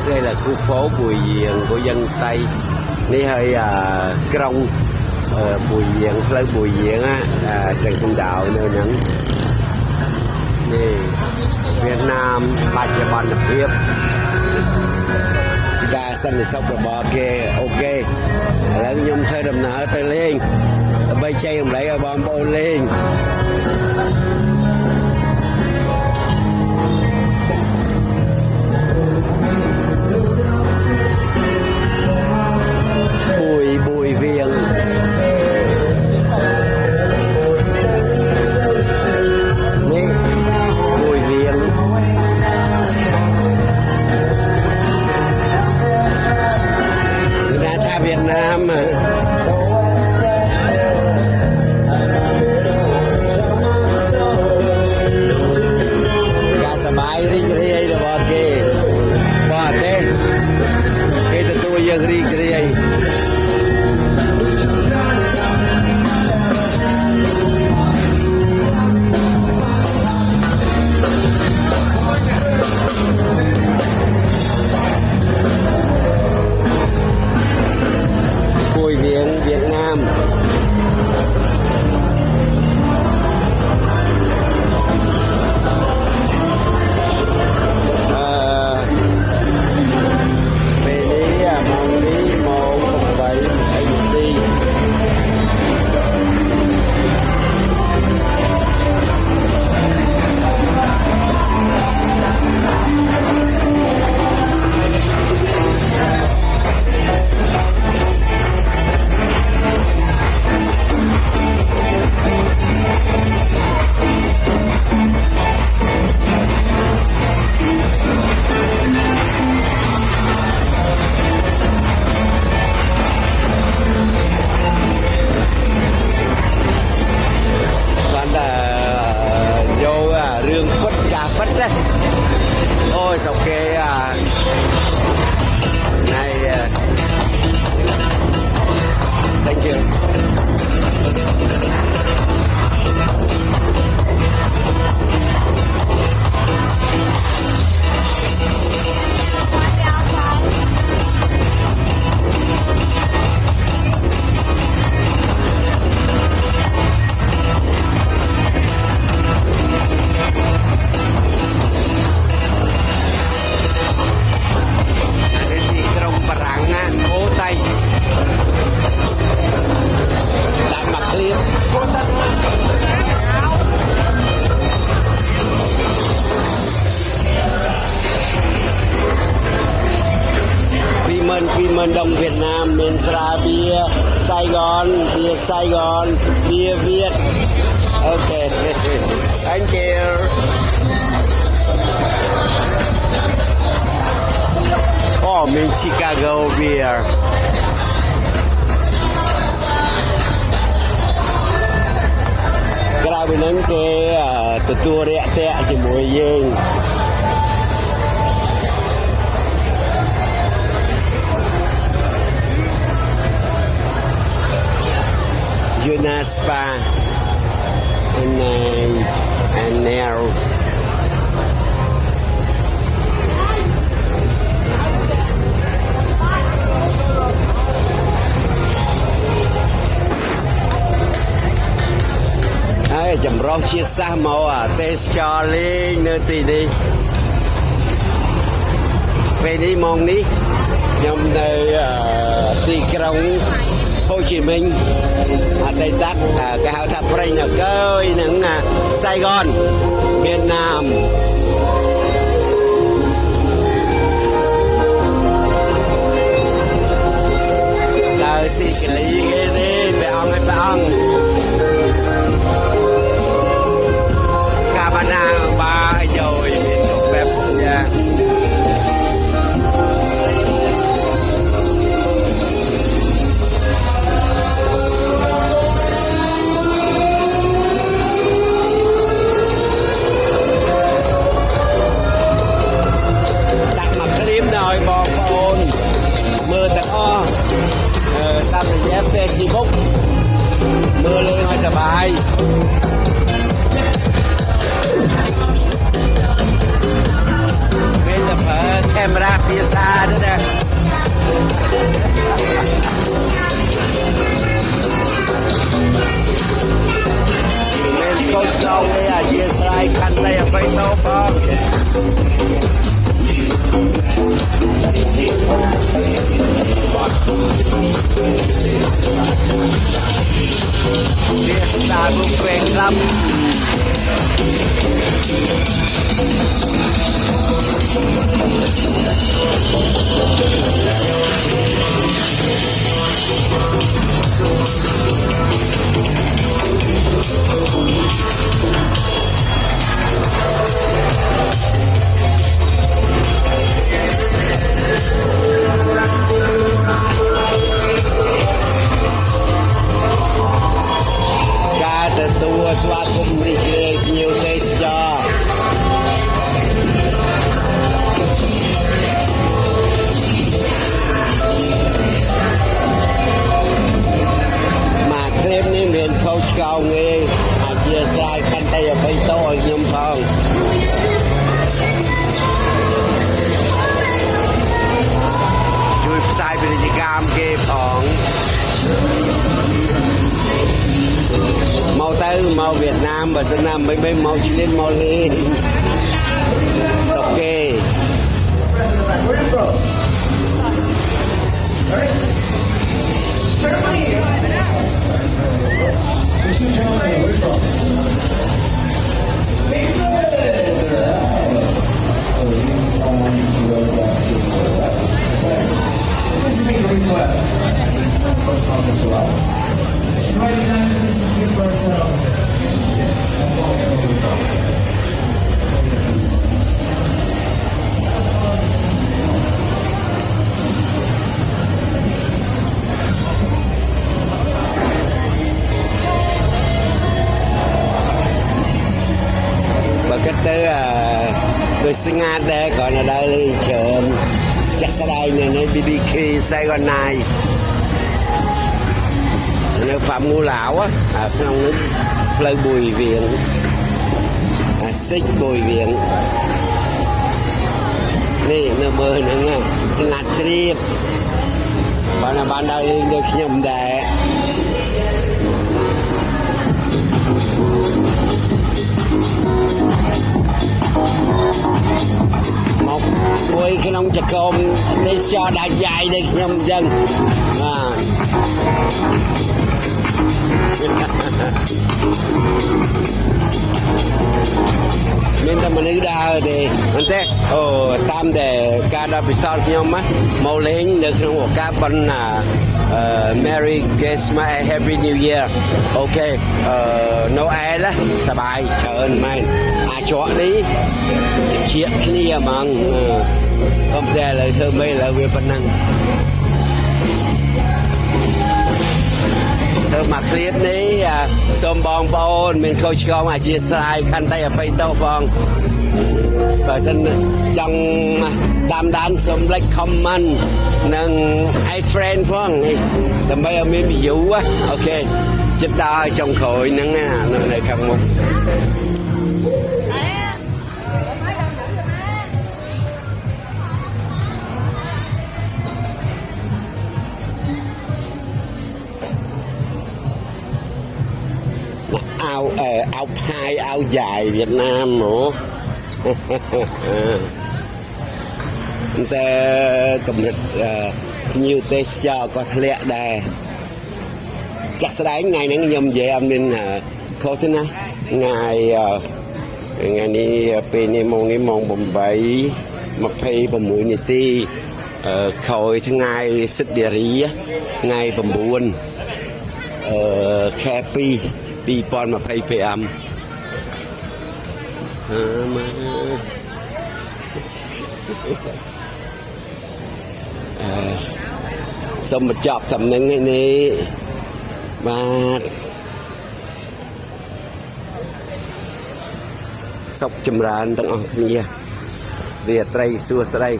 đây là khu phố Bùi Viện của dân Tây. Ní hơi Krông Bùi Viện, lấy Bùi Viện á, Trần Hưng Đạo nơi nắng. Nè, Việt Nam ba chè ban lập hiệp. Đa sân sóc rồi bỏ kê, ok. Lấy nhung thuê đầm nở tới lên. Bây chơi em lấy bom bô lên. Bùi Viện. Nè, Bùi Viện. Người ta tha Việt Nam mà. Bye, ri rồi bỏ kê, bỏ thế, kê từ tôi dân ri. Bùi Viện, Việt Nam. Ôi sao kê này, thank you. Mình Đông Việt Nam, mình ra bia Sài Gòn, bia Việt. Ok, thank you. Oh, mình Chicago beer. Cái bênนั้นcáiตัวเระแตะជាមួយយើង Yuna Spa and now chầm rau chia xa màu tê cho lên nơi tì đi về đi mong đi nhom nơi tì Krông Hồ Chí Minh Tây Đắc cái hào tháp rây là cơi những Sài Gòn Việt Nam. Đời xì cái lý ghê đi bè ong Cabana ba rồi mình thuộc phép nha. Rồi bò ồn mưa tạt ta phải dép Facebook mưa lên ngoài sờ bài bên là camera phía xa ប់ការទទួលស្វាគមន៍រីករាយភ្ញៀវទេសចរមកคลิปនេះមានខុសឆ្គងទេអធិស្ឋានខន្តីអភ័យទោសឲ្យខ្ញុំផងជួយផ្សាយពាណិជ្ជកម្មគេផងមកទៅមកវៀតណាមបើសិនណាមិនមកឈ្លានមកលេងសុកគេ បើគិតទៅដូចស្ងាត់ដែរគ្រាន់តែដើរលេងច្រើនចាក់ស្ដាយនៅនេះ BBK សៃកណៃនៅ Phạm Ngũ Lão ក្នុងនេះផ្លូវបួយវៀងសិចបួយវៀងនេះនៅមើលហ្នឹងស្ងាត់ជ្រាបបានដើរលេងដូចខ្ញុំដែរមកមួយក្នុងចក្រមទេសចរដាច់យាយដូចខ្ញុំអញ្ចឹងមានតែមនុស្សដើរទេប៉ុន្តែតាមតែការដល់ពិសោធន៍ខ្ញុំមកលេងនៅក្នុងឱកាសបុណ្យMerry Christmas Happy New Year អូខេNoel សប្បាយច្រើនមែនអាចច្រកនេះជាគ្នាហ្មងកុំតែលើធ្វើមេលើវាប៉ុណ្ណឹងទៅមកគ្លៀតនេះសូមបងប្អូនមានខុសឆ្គងអធិស្ឋានខន្តីអភ័យទោសបងបើសិនចង់តាមដានសូម like comment និង add friend ផងដើម្បីឲ្យមាន view អូខេចិត្តដល់ចុងក្រោយហ្នឹងនៅខាងមុខអាវផាយអាវយ៉ាយវៀតណាមហ៎តែកម្រិតភ្ញៀវទេសចរក៏ធ្លាក់ដែរចាក់ស្ដែងថ្ងៃហ្នឹងខ្ញុំនិយាយអត់មានខុសទេណាថ្ងៃនេះពេលនេះម៉ោង8:26នាទីក្រោយថ្ងៃសិទ្ធិនារីថ្ងៃ9ខែ2 2025សូមបញ្ចប់តំណែងនេះបាទសុខចម្រើនទាំងអស់គ្នារាត្រីសួស្តី